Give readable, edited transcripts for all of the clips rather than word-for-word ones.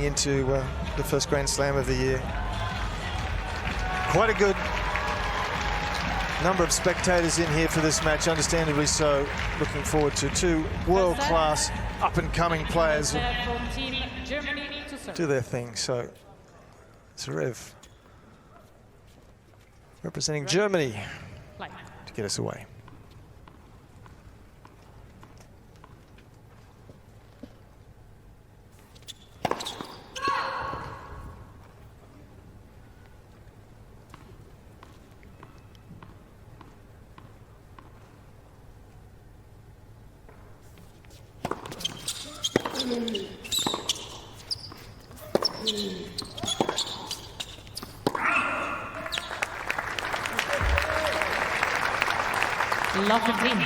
into the first Grand Slam of the year. Quite a good number of spectators in here for this match, understandably so. Looking forward to two world-class, up-and-coming players who do their thing. So, Zverev representing Germany to get us away. Locatini.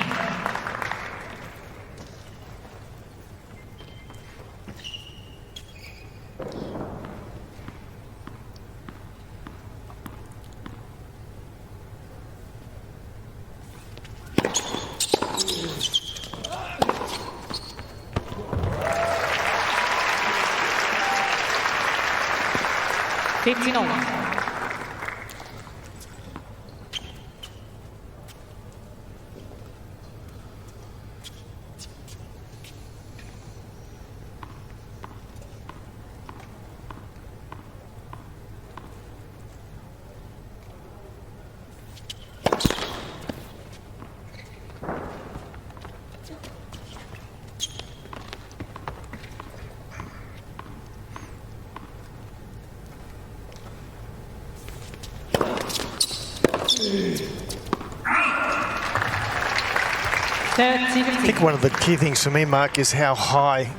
I think one of the key things for me, Mark, is how high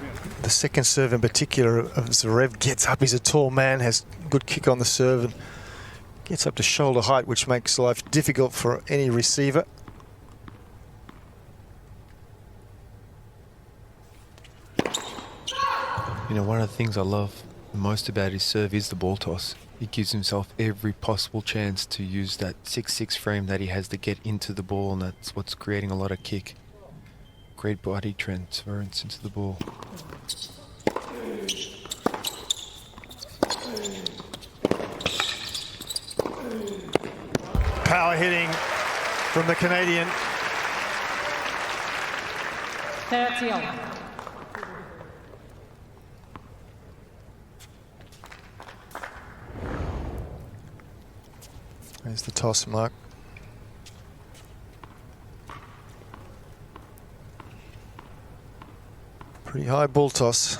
the second serve in particular of Zverev gets up. He's a tall man, has good kick on the serve, and gets up to shoulder height, which makes life difficult for any receiver. You know, one of the things I love most about his serve is the ball toss. He gives himself every possible chance to use that 6-6 frame that he has to get into the ball, and that's what's creating a lot of kick. Great body transference into the ball. Power hitting from the Canadian. 30-all. There's the toss, Mark. Pretty high ball toss.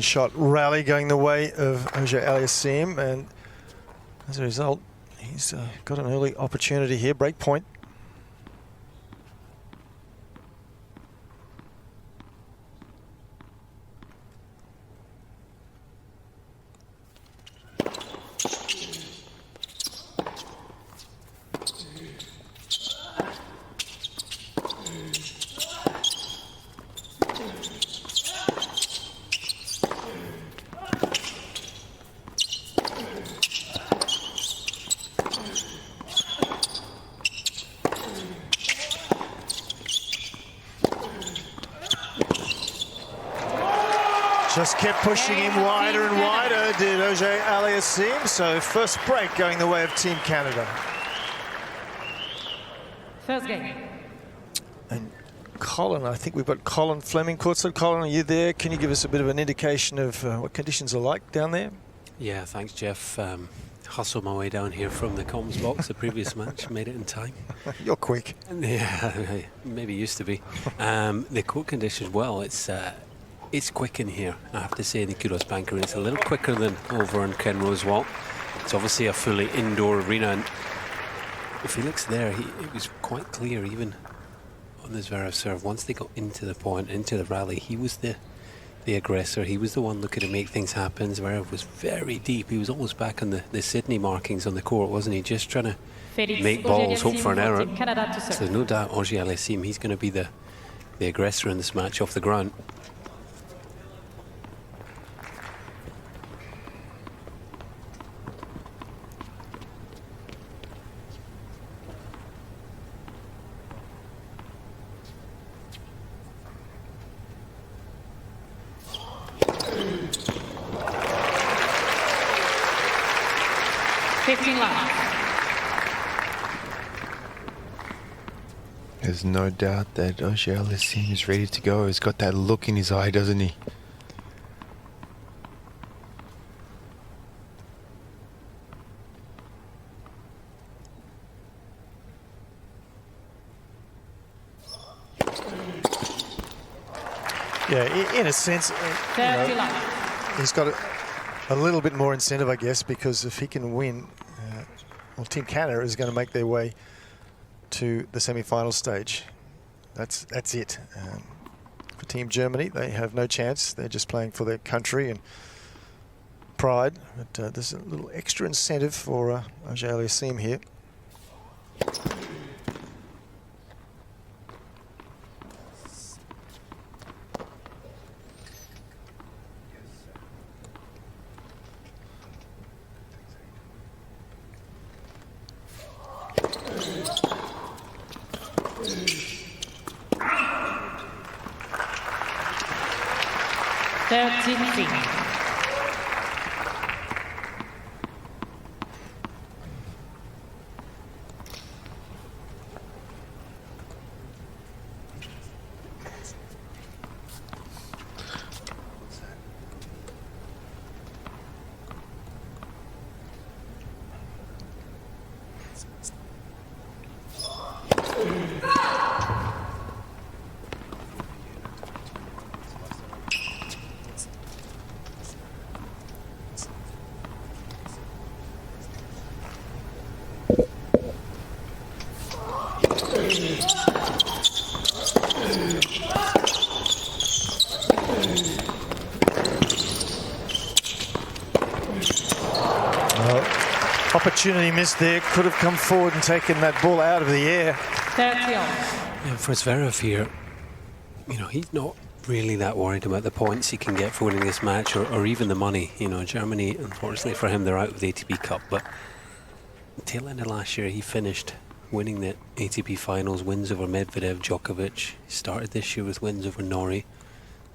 Shot rally going the way of Auger-Aliassime, and as a result, he's got an early opportunity here. Break point. Just kept pushing him wider and wider, did Auger-Aliassime. So first break going the way of Team Canada. First game. And Colin, I think we've got Colin Fleming courtside. Colin, are you there? Can you give us a bit of an indication of what conditions are like down there? Yeah, thanks, Jeff. Hustled my way down here from the comms box. The previous match, made it in time. You're quick. Yeah, maybe used to be. The court conditions, well, it's quick in here, I have to say, the Kudos Bank Arena. It's a little quicker than over on Kenrose Walk. It's obviously a fully indoor arena, and Felix there, it was quite clear even on the Zverev serve. Once they got into the point, into the rally, he was the aggressor. He was the one looking to make things happen. Zverev was very deep. He was almost back on the Sydney markings on the court, wasn't he? Just trying to make balls, hope for an error. So no doubt Auger-Aliassime, he's going to be the aggressor in this match off the ground. There's no doubt that Auger-Aliassime is ready to go. He's got that look in his eye, doesn't he? Yeah, in a sense, he's got a little bit more incentive, I guess, because if he can win, well, Team Canada is going to make their way to the semi-final stage. That's it. For Team Germany, they have no chance. They're just playing for their country and pride. But there's a little extra incentive for Auger-Aliassime here. Opportunity missed there. Could have come forward and taken that ball out of the air. Yeah, for Zverev here, you know, he's not really that worried about the points he can get for winning this match, or even the money. You know, Germany, unfortunately for him, they're out of the ATP Cup, but tail end of last year he finished winning the ATP finals, wins over Medvedev, Djokovic. He started this year with wins over Norrie,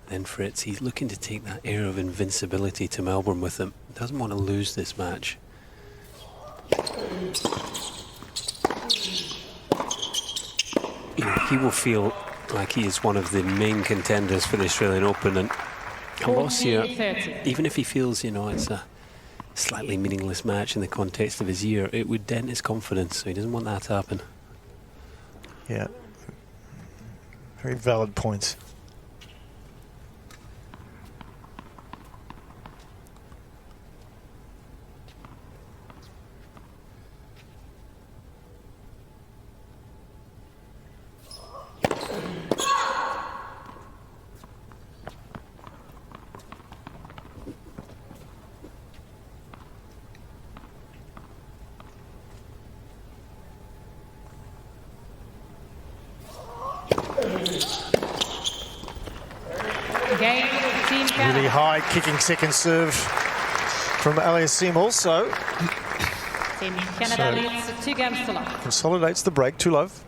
then Fritz. He's looking to take that air of invincibility to Melbourne with him. Doesn't want to lose this match. You know, he will feel like he is one of the main contenders for the Australian Open, and a loss here, even if he feels, you know, it's a slightly meaningless match in the context of his year, it would dent his confidence, so he doesn't want that to happen. Yeah, very valid points. Really high kicking second serve from Aliassime also. Team Canada leads 2 games to love. Consolidates the break to love.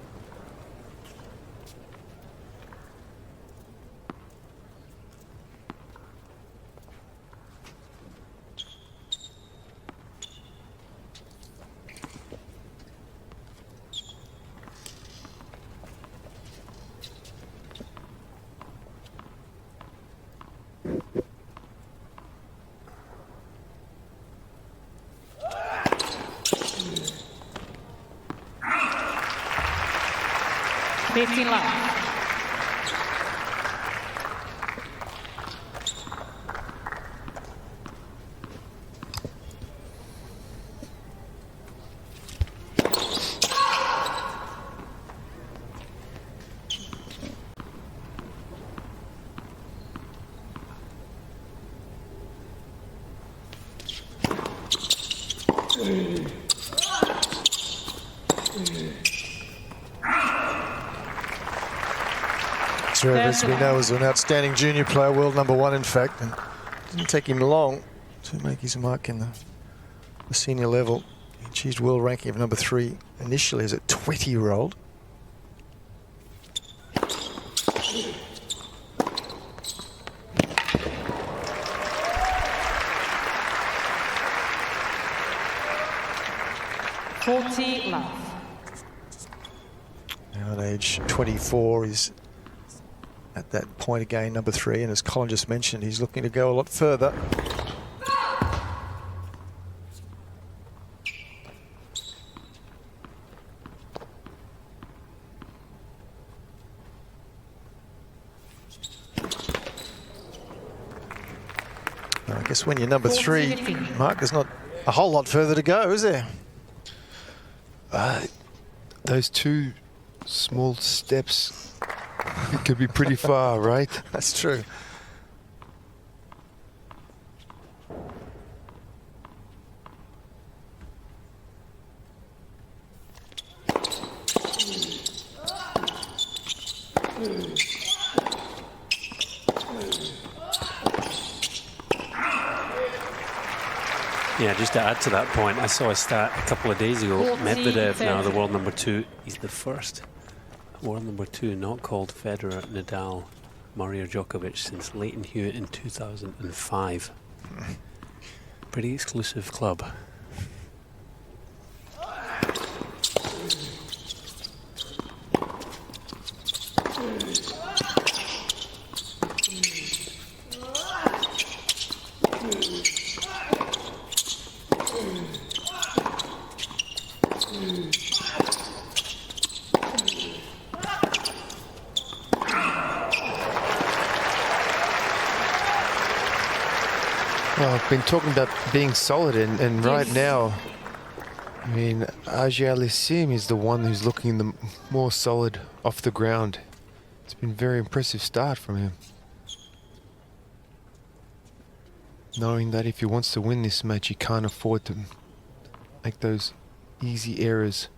Zverev, as we know, is an outstanding junior player, world #1 in fact, and it didn't take him long to make his mark in the senior level. He achieved world ranking of #3 initially as a 20-year-old. Love. Now at age 24, he's at that point again, #3, and as Colin just mentioned, he's looking to go a lot further. Well, I guess when you're #3, Mark, there's not a whole lot further to go, is there? Those 2 small steps, it could be pretty far, right? That's true. Yeah, just to add to that point, I saw a stat a couple of days ago. Medvedev, now the world #2, he's the first world #2 not called Federer, Nadal, Murray or Djokovic since Leighton Hewitt in 2005. Pretty exclusive club. Well, I've been talking about being solid, and right now, I mean, Auger-Aliassime is the one who's looking the more solid off the ground. It's been a very impressive start from him. Knowing that if he wants to win this match, he can't afford to make those easy errors.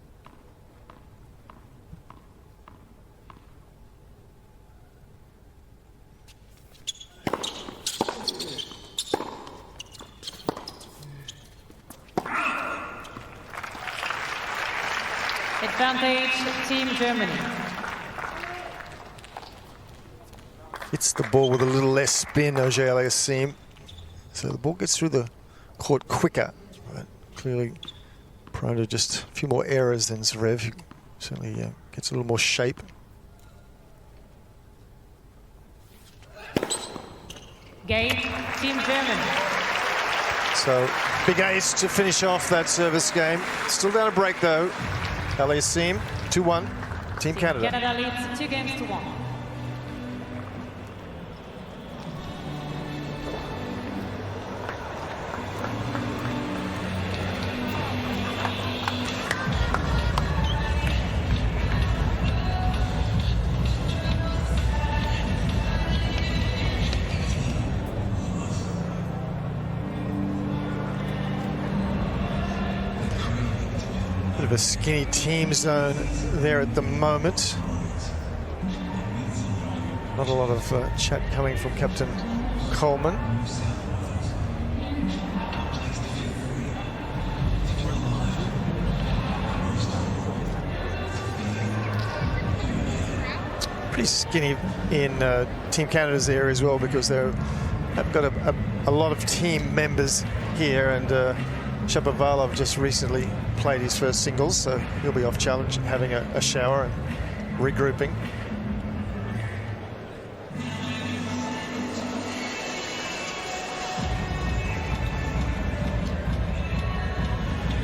Advantage, Team Germany. Hits the ball with a little less spin, Auger-Aliassime. So the ball gets through the court quicker, but clearly prone to just a few more errors than Zverev, who certainly gets a little more shape. Game, Team Germany. So big ace to finish off that service game. Still down a break though. Aliassime, 2-1, Team Canada. Canada leads 2-1. Bit of a skinny team zone there at the moment. Not a lot of chat coming from Captain Coleman. Pretty skinny in Team Canada's area as well, because they've got a lot of team members here, and Shapovalov just recently played his first singles, so he'll be off challenge and having a shower and regrouping.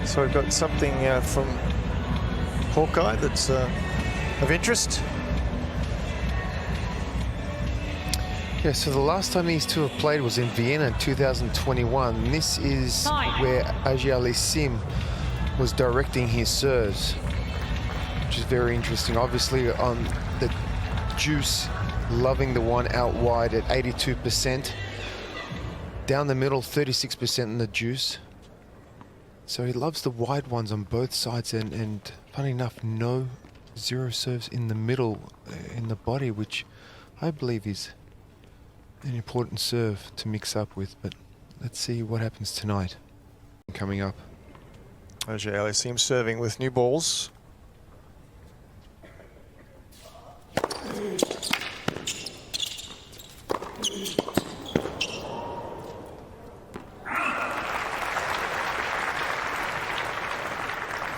So we've got something from Hawkeye that's of interest. Yeah, so the last time these two have played was in Vienna in 2021. This is where Auger-Aliassime was directing his serves, which is very interesting. Obviously on the juice, loving the one out wide at 82%. Down the middle, 36% in the juice. So he loves the wide ones on both sides, and funny enough, no zero serves in the middle, in the body, which I believe is an important serve to mix up with. But let's see what happens tonight. Coming up. Auger-Aliassime serving with new balls.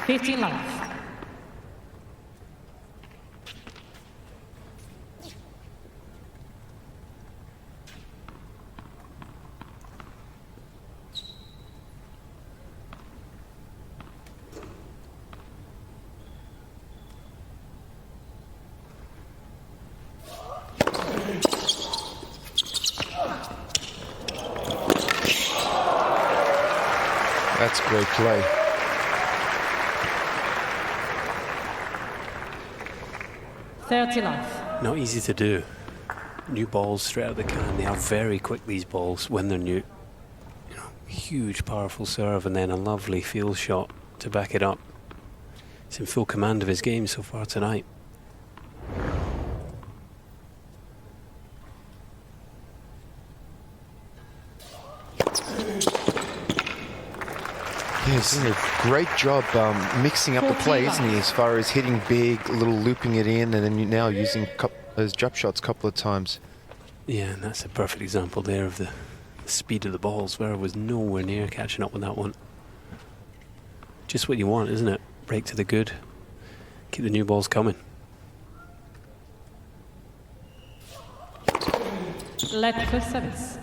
$15 love. That's great play. $30 love. Not easy to do. New balls straight out of the can. They are very quick, these balls, when they're new. You know, huge, powerful serve, and then a lovely field shot to back it up. He's in full command of his game so far tonight. He's doing a great job mixing up the play, isn't he? As far as hitting big, a little looping it in, and then now using those drop shots a couple of times. Yeah, and that's a perfect example there of the speed of the balls. Zverev was nowhere near catching up with that one. Just what you want, isn't it? Break to the good. Keep the new balls coming. Let for service.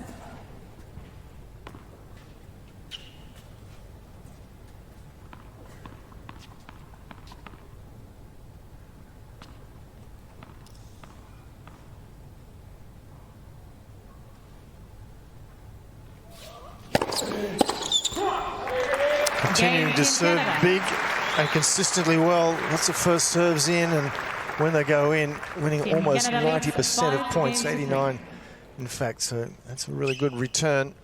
Continuing to serve big and consistently well. Lots of first serves in, and when they go in, winning almost 90% of points, 89 in fact. So that's a really good return.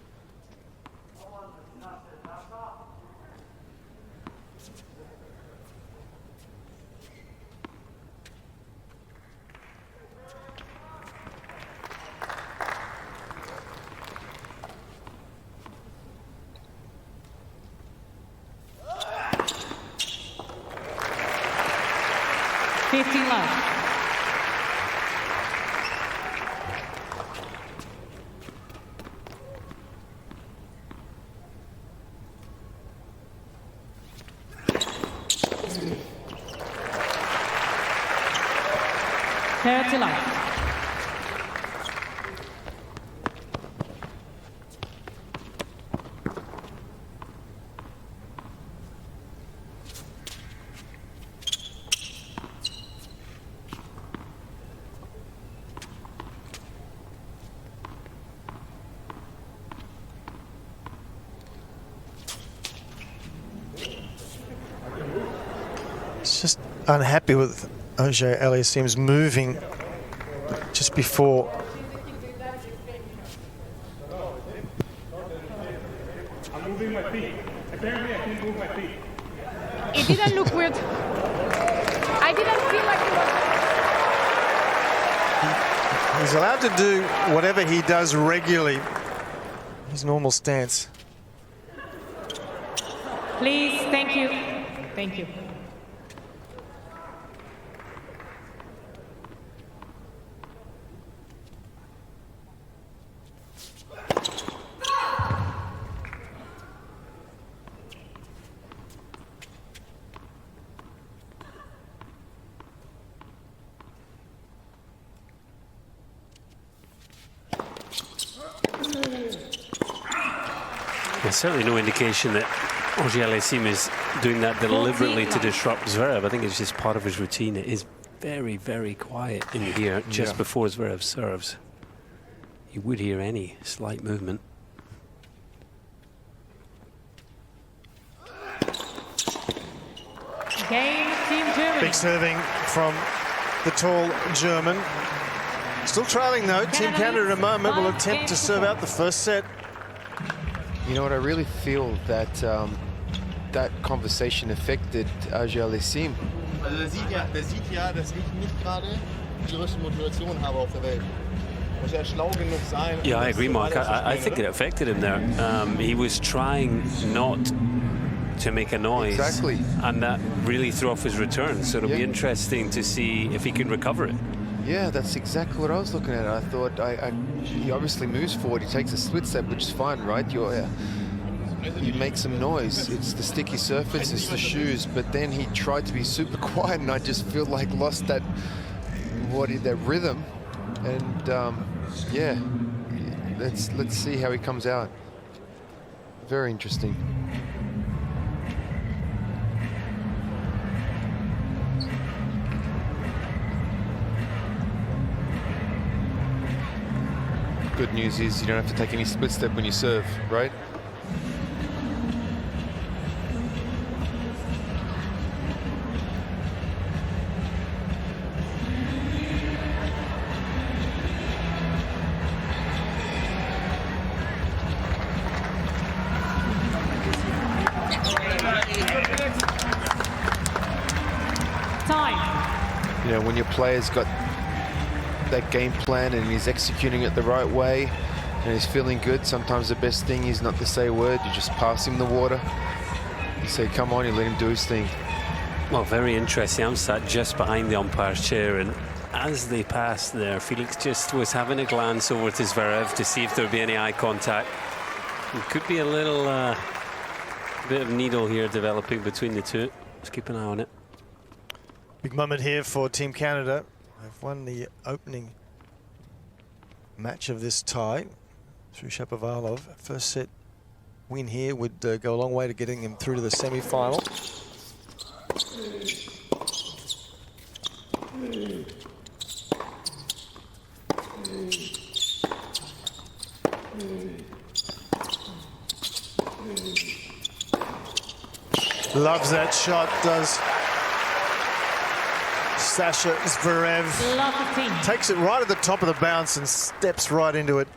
$15 love. $30 love. It's just unhappy with Auger-Aliassime's moving just before. I'm moving my feet. Apparently I can't move my feet. It didn't look weird. I didn't feel like it was. He's allowed to do whatever he does regularly, his normal stance. Please, thank you. Thank you. There's certainly no indication that Auger-Aliassime is doing that deliberately to disrupt Zverev. I think it's just part of his routine. It is very, very quiet in here just before Zverev serves. You would hear any slight movement. Game Team Germany. Big serving from the tall German. Still trailing though. Team Canada in a moment will attempt to serve out the first set. You know what, I really feel that that conversation affected Auger-Aliassime. Also der sieht ja, dass ich nicht gerade die größte Motivation habe auf der Welt. Muss ja schlau genug sein. Yeah, I agree, Mark. I think it affected him there. He was trying not to make a noise. Exactly. And that really threw off his return. So it'll be interesting to see if he can recover it. Yeah, that's exactly what I was looking at. I thought he obviously moves forward. He takes a split step, which is fine, right? You make some noise. It's the sticky surface, it's the shoes. But then he tried to be super quiet, and I just feel like lost that rhythm. And yeah, let's see how he comes out. Very interesting. Good news is you don't have to take any split step when you serve, right? Time. You know, when your player's got that game plan and he's executing it the right way and he's feeling good, sometimes the best thing is not to say a word. You just pass him the water. You say, come on, you let him do his thing. Well, very interesting. I'm sat just behind the umpire's chair, and as they passed there, Felix just was having a glance over to Zverev to see if there'd be any eye contact. It could be a little bit of needle here developing between the two. Let's keep an eye on it. Big moment here for Team Canada. They've won the opening match of this tie through Shapovalov. First set win here would go a long way to getting him through to the semi-final. Loves that shot, does Sasha Zverev. Takes it right at the top of the bounce and steps right into it.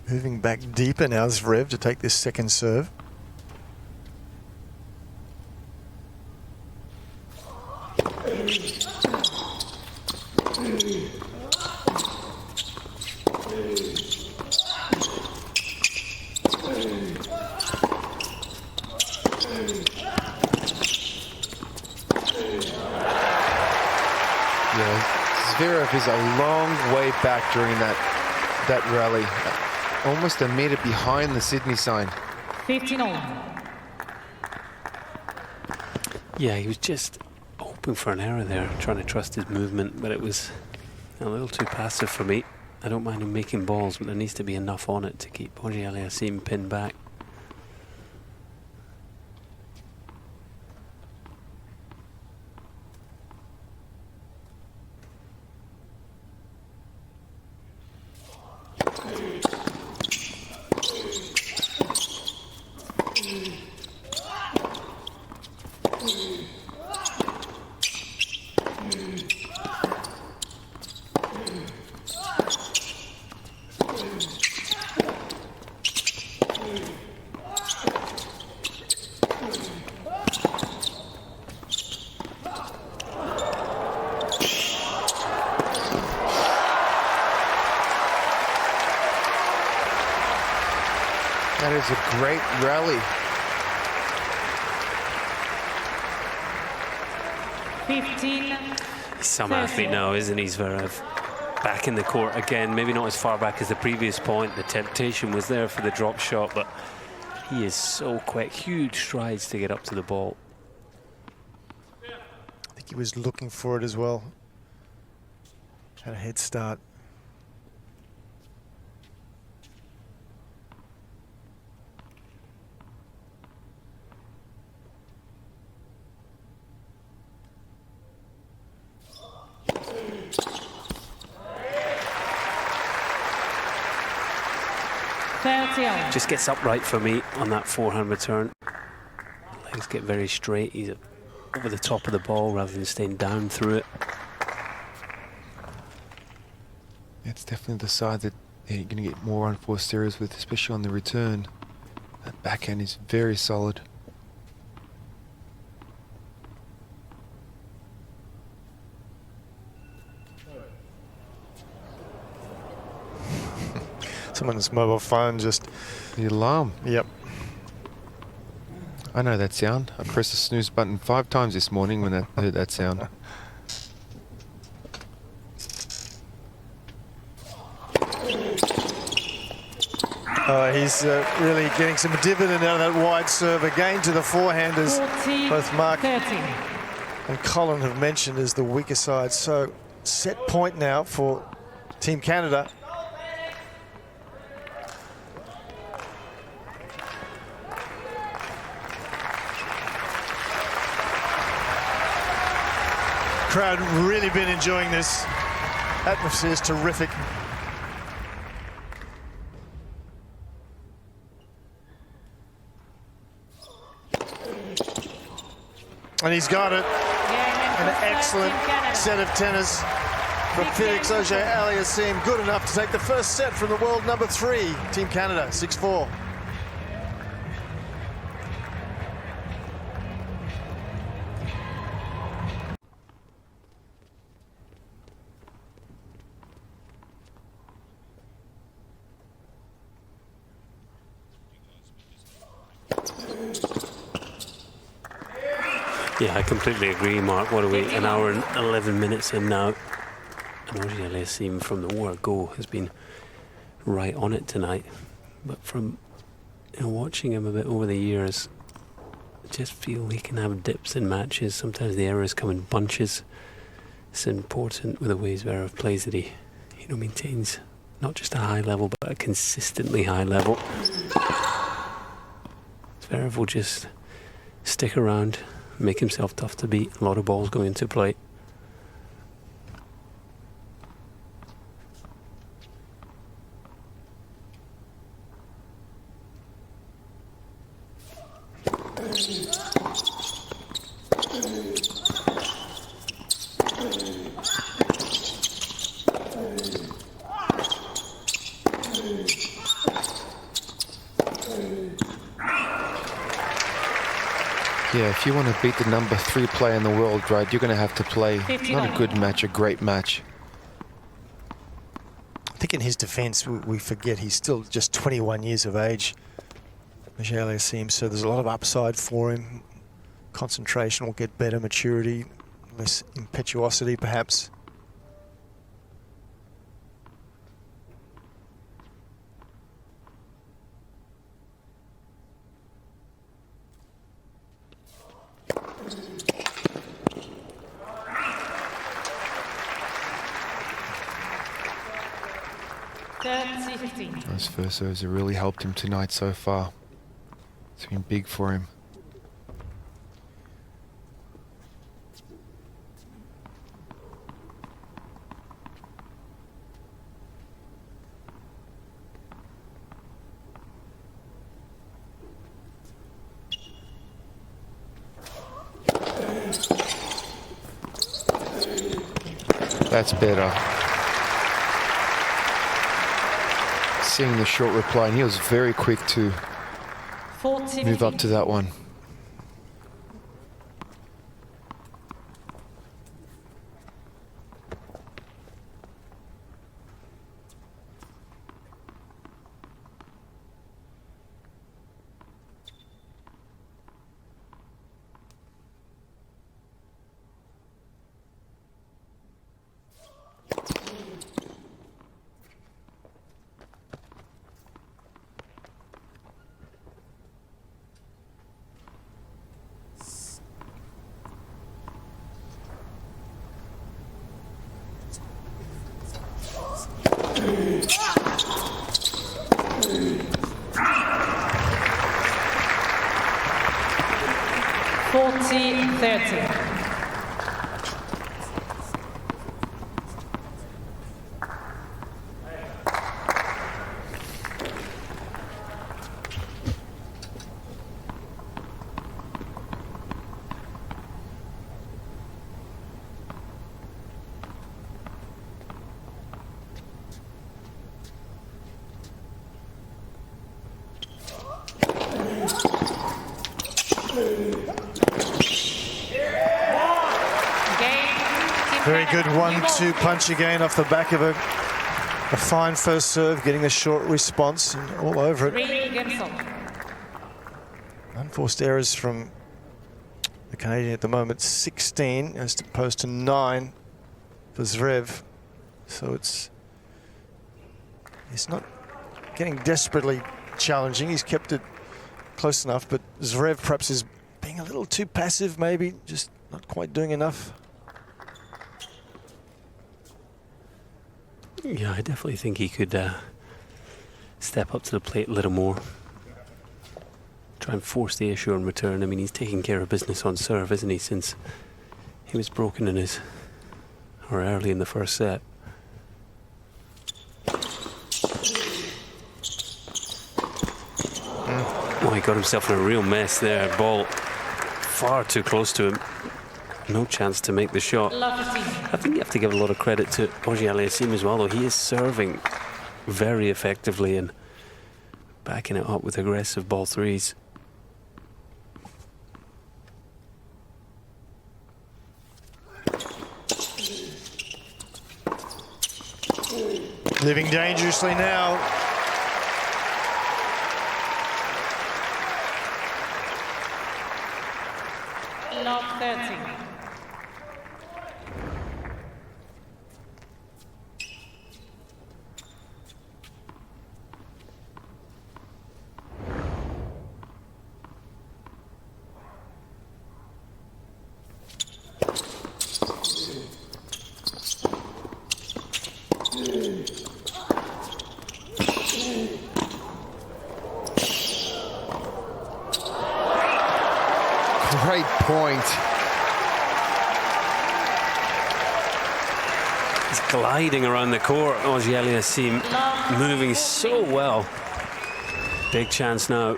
Moving back deeper now, Zverev to take this second serve. Yeah, Zverev is a long way back during that rally. Almost a meter behind the Sydney sign. 15-all. Yeah, he was just hoping for an error there, trying to trust his movement, but it was a little too passive for me. I don't mind him making balls, but there needs to be enough on it to keep Auger-Aliassime pinned back. That is a great rally. 15. He's some athlete now, isn't he, Zverev? Back in the court again, maybe not as far back as the previous point. The temptation was there for the drop shot, but he is so quick. Huge strides to get up to the ball. I think he was looking for it as well. Had a head start. 30 all. Just gets upright for me on that forehand return. Legs get very straight. He's over the top of the ball rather than staying down through it. It's definitely the side that you're going to get more unforced errors with, especially on the return. That backhand is very solid. Someone's mobile phone just... The alarm. Yep. I know that sound. I pressed the snooze button 5 times this morning when I heard that sound. He's really getting some dividend out of that wide serve. Again to the forehand, as 40, both Mark 30. and Colin have mentioned, as the weaker side. So set point now for Team Canada. Crowd really been enjoying this. Atmosphere is terrific. And he's got it. An excellent set of tennis from F Auger-Aliassime. Good enough to take the first set from the world number 3, Team Canada, 6-4. Yeah, I completely agree, Mark. What are we, an hour and 11 minutes in now? And Auger-Aliassime from the word go has been right on it tonight. But from watching him a bit over the years, I just feel he can have dips in matches. Sometimes the errors come in bunches. It's important with the way Zverev plays that he maintains not just a high level, but a consistently high level. Zverev will just stick around, make himself tough to beat. A lot of balls going into play. Yeah, if you want to beat the number 3 player in the world, right, you're going to have to play not a good match, a great match. I think in his defense, we forget he's still just 21 years of age, Auger-Aliassime, so there's a lot of upside for him. Concentration will get better, maturity, less impetuosity perhaps. Those first serves have really helped him tonight so far. It's been big for him. That's better. Seeing the short reply, and he was very quick to move up to that one. Very good 1-2 punch again off the back of a fine first serve, getting a short response and all over it. 3 games all. Unforced errors from the Canadian at the moment, 16 as opposed to 9 for Zverev. So he's not getting desperately challenging. He's kept it close enough, but Zverev perhaps is being a little too passive, maybe just not quite doing enough. Yeah, I definitely think he could step up to the plate a little more. Try and force the issue on return. I mean, he's taking care of business on serve, isn't he, since he was broken in or early in the first set. Oh, he got himself in a real mess there. Ball far too close to him. No chance to make the shot. I think you have to give a lot of credit to Auger-Aliassime as well, though. He is serving very effectively and backing it up with aggressive ball threes. Living dangerously now. Love 30. Great point. He's gliding around the court. Auger-Aliassime moving so well. Big chance now.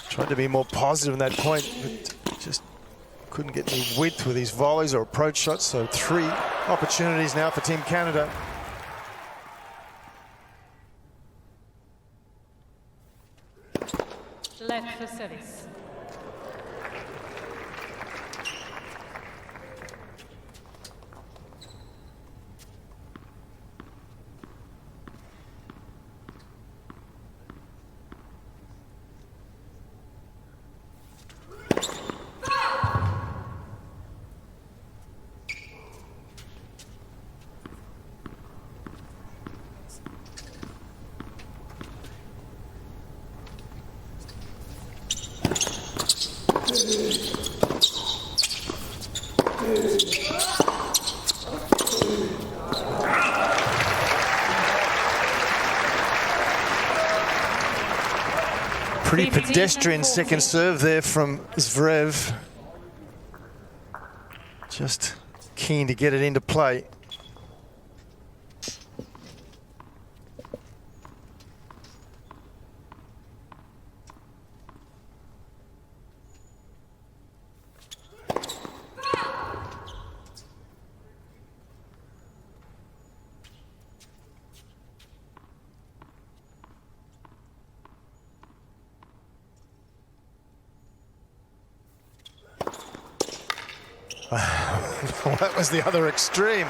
Tried to be more positive in that point, but just couldn't get any width with his volleys or approach shots. So 3 opportunities now for Team Canada. Left for service. Pretty pedestrian second serve there from Zverev. Just keen to get it into play. That was the other extreme.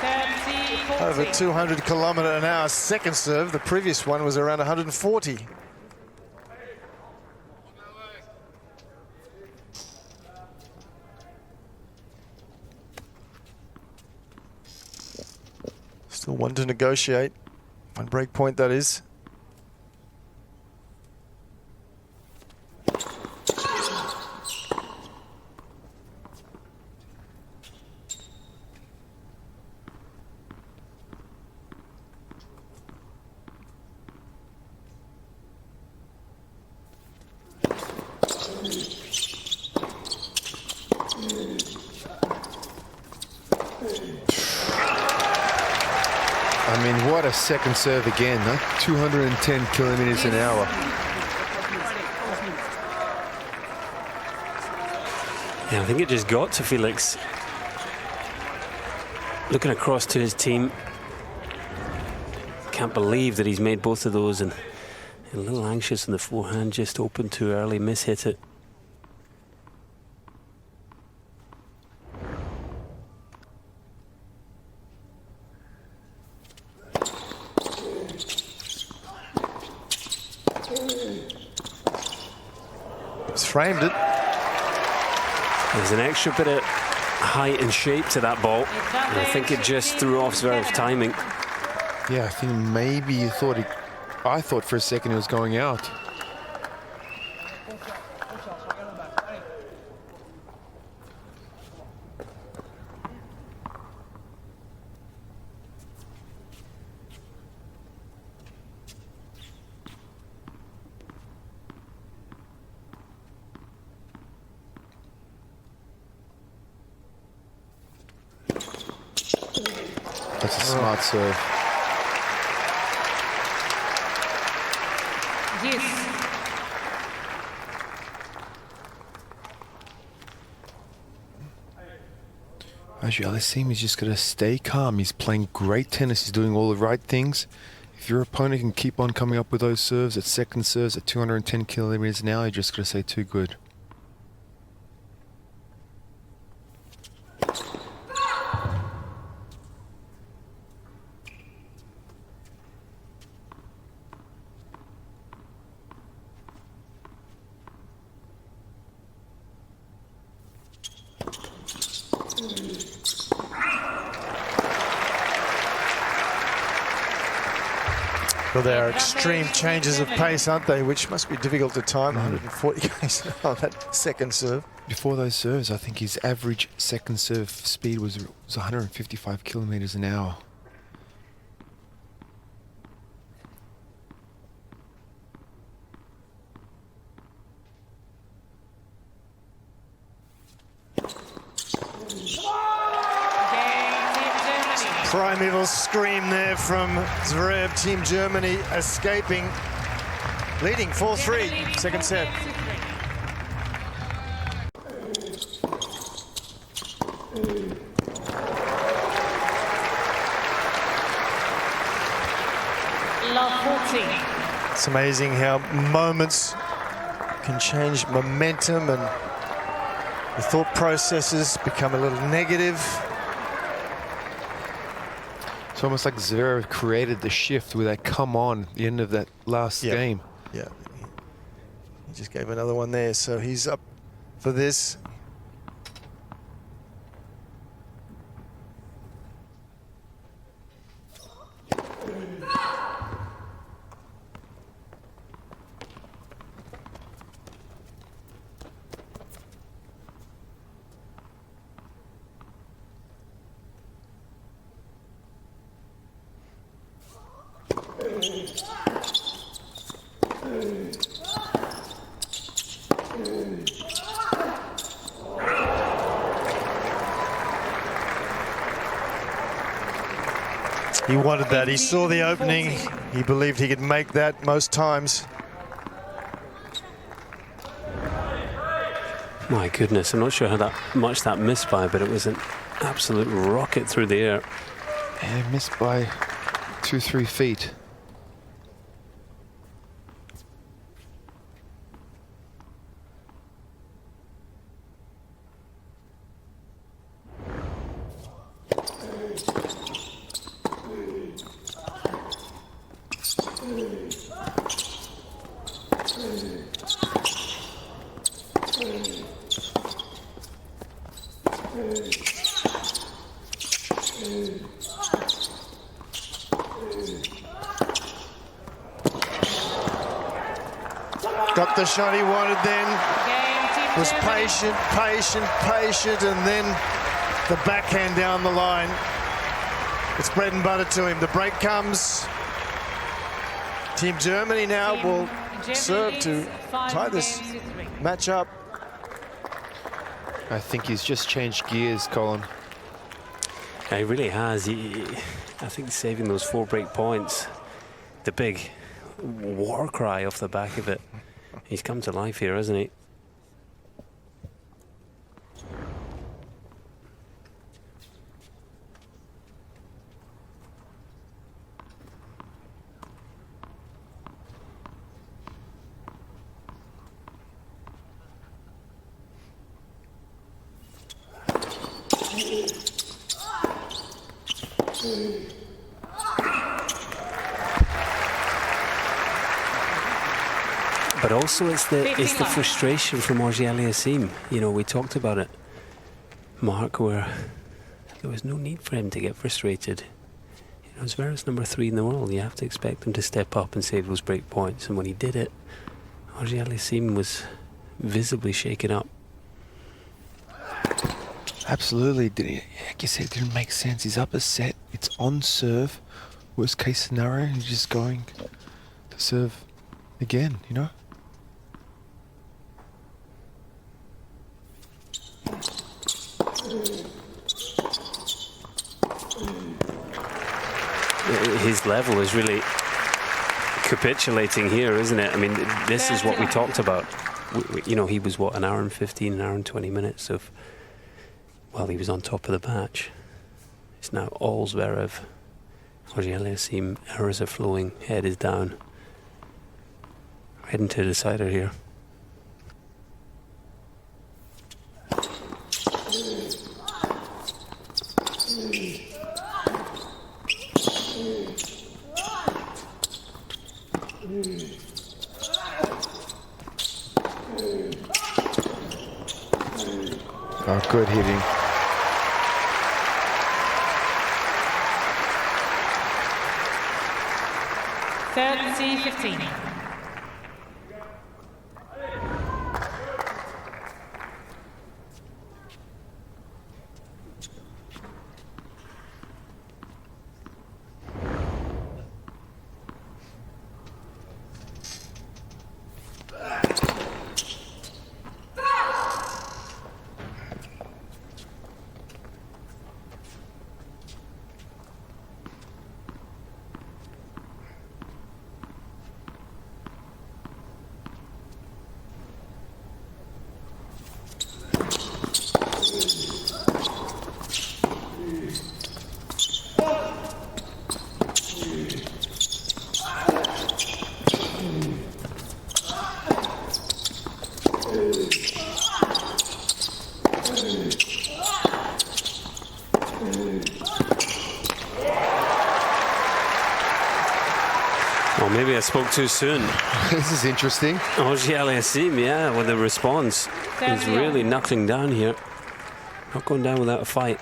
30, Over 200 kilometre an hour second serve. The previous one was around 140. Still one to negotiate. One break point, that is. I mean, what a second serve again, huh? 210 kilometers an hour. Yeah, I think it just got to Felix. Looking across to his team. Can't believe that he's made both of those, and a little anxious in the forehand, just opened too early, mishit it. framed it. There's an extra bit of height and shape to that ball. And I think it just threw off Zverev's timing. Yeah, I think maybe you thought I thought for a second he was going out. That's a smart serve. Yes. Auger-Aliassime is just got to stay calm. He's playing great tennis. He's doing all the right things. If your opponent can keep on coming up with those serves at second serves at 210 kilometers an hour, you just got to say too good. Well, they are extreme changes of pace, aren't they? Which must be difficult to time. 140 k's an hour, that second serve. Before those serves, I think his average second serve speed was 155 kilometers an hour. Primeval scream there from Zverev. Team Germany escaping, leading 4-3, second set. Love 14. It's amazing how moments can change momentum and the thought processes become a little negative. It's almost like Zverev created the shift with that come on at the end of that last game. Yeah, he just gave another one there, so he's up for this. He wanted that. He saw the opening. He believed he could make that most times. My goodness, I'm not sure how much that missed by, but it was an absolute rocket through the air. And missed by 2-3 feet. Got the shot he wanted then. Was patient, and then the backhand down the line. It's bread and butter to him. The break comes. Team Germany now will serve to tie this match up. I think he's just changed gears, Colin. Yeah, he really has. I think saving those 4 break points, the big war cry off the back of it. He's come to life here, hasn't he? But also it's the 15 love. frustration from Auger-Aliassime. You know, we talked about it, Mark, where there was no need for him to get frustrated. You know, Zverev's number 3 in the world. You have to expect him to step up and save those break points. And when he did it, Auger-Aliassime was visibly shaken up. Absolutely. Like you said, it didn't make sense. He's up a set. It's on serve. Worst case scenario, he's just going to serve again, you know? His level is really capitulating here, isn't it? I mean, this is what we talked about. You know, he was, what, an hour and 15, an hour and 20 minutes of, well, he was on top of the match. It's now all Zverev. Auger-Aliassime, errors are flowing, head is down. Heading to the decider here. Oh, good hitting. Third C15. Well, maybe I spoke too soon. This is interesting. Auger-Aliassime, yeah, with the response. He's really knuckling down here. Not going down without a fight.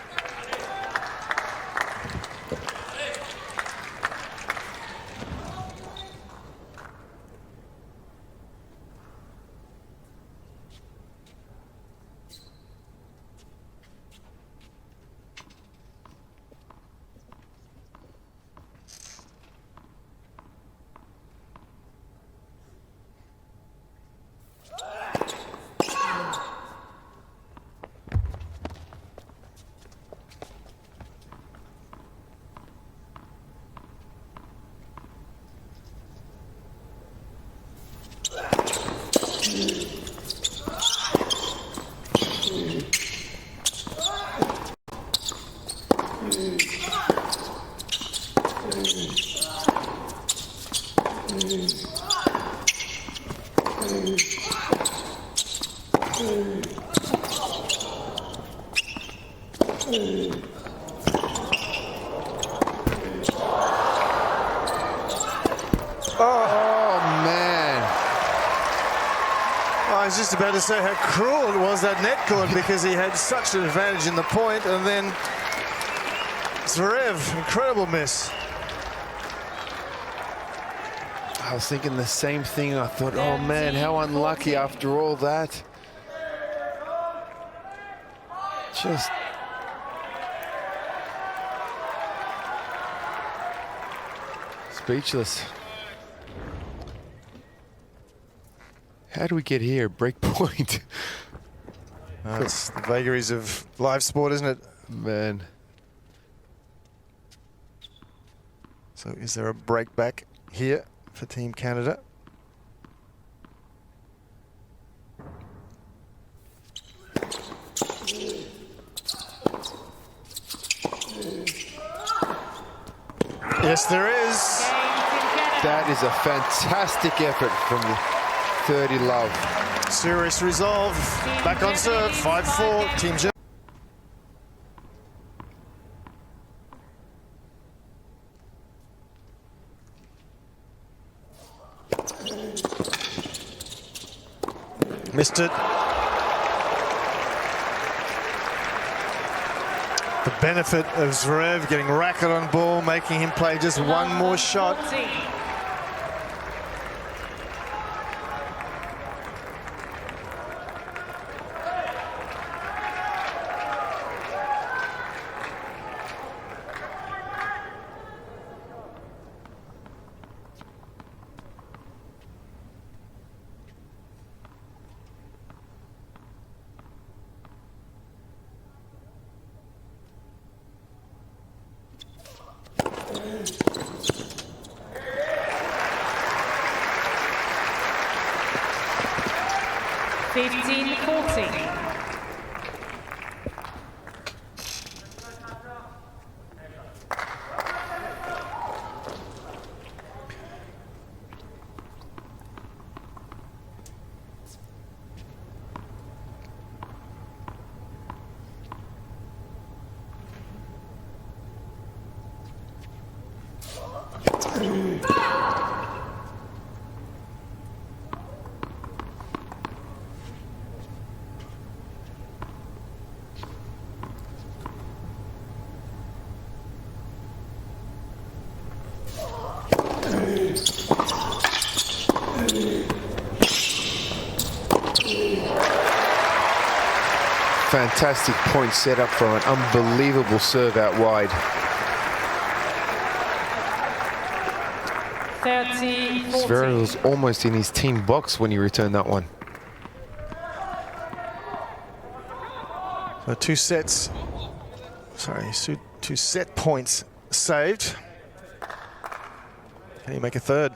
Oh, man. I was just about to say how cruel it was, that net cord, because he had such an advantage in the point, and then Zverev, incredible miss. I was thinking the same thing. I thought, oh, man, how unlucky after all that. Just... speechless. How do we get here? Break point. It's the vagaries of live sport, isn't it? Man. So is there a break back here for Team Canada? Yes, there is. That is a fantastic effort from the 30 love. Serious resolve. Back on serve. 5-4. Team Germany. Missed it. The benefit of Zverev getting racket on ball, making him play just one more shot. 14. Fantastic point set up from an unbelievable serve out wide. 30, 14. Zverev was almost in his team box when he returned that one. So two set points saved. Can he make a third?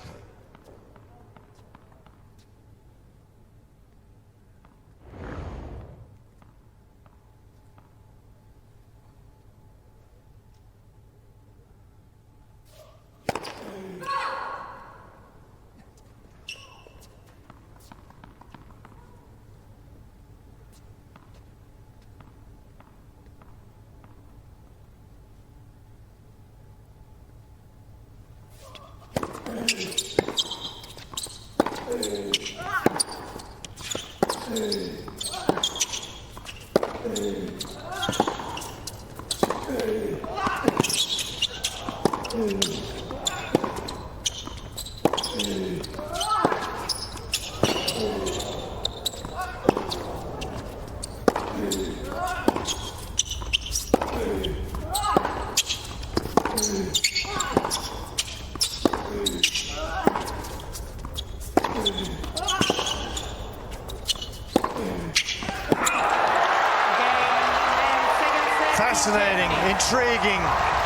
Fascinating, intriguing,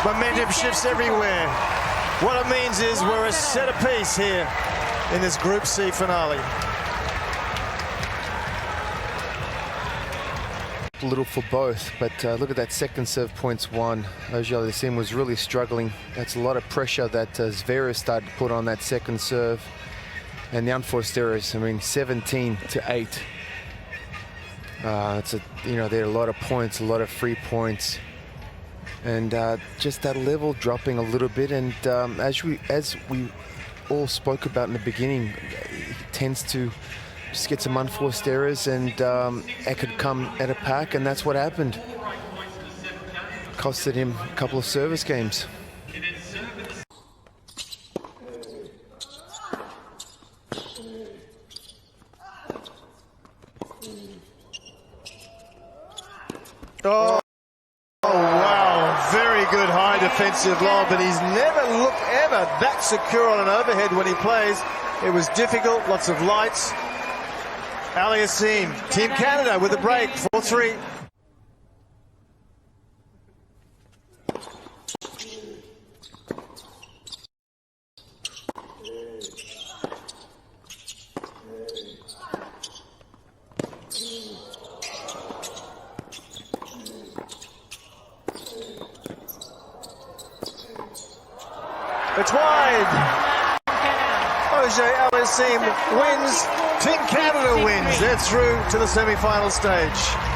momentum shifts everywhere. What it means is we're a set apiece here in this Group C finale. A little for both, but look at that second serve points won. Auger-Aliassime was really struggling. That's a lot of pressure that Zverev started to put on that second serve. And the unforced errors, I mean, 17-8. There are a lot of points, a lot of free points, and just that level dropping a little bit. And as we all spoke about in the beginning, he tends to just get some unforced errors, and it could come at a pack, and that's what happened. Costed him a couple of service games. Oh, wow, very good high defensive lob, but he's never looked ever that secure on an overhead when he plays. It was difficult, lots of lights. Aliassime, Team Canada with a break, 4-3. It's wide. Auger-Aliassime wins. Team Canada wins. They're through to the semi-final stage.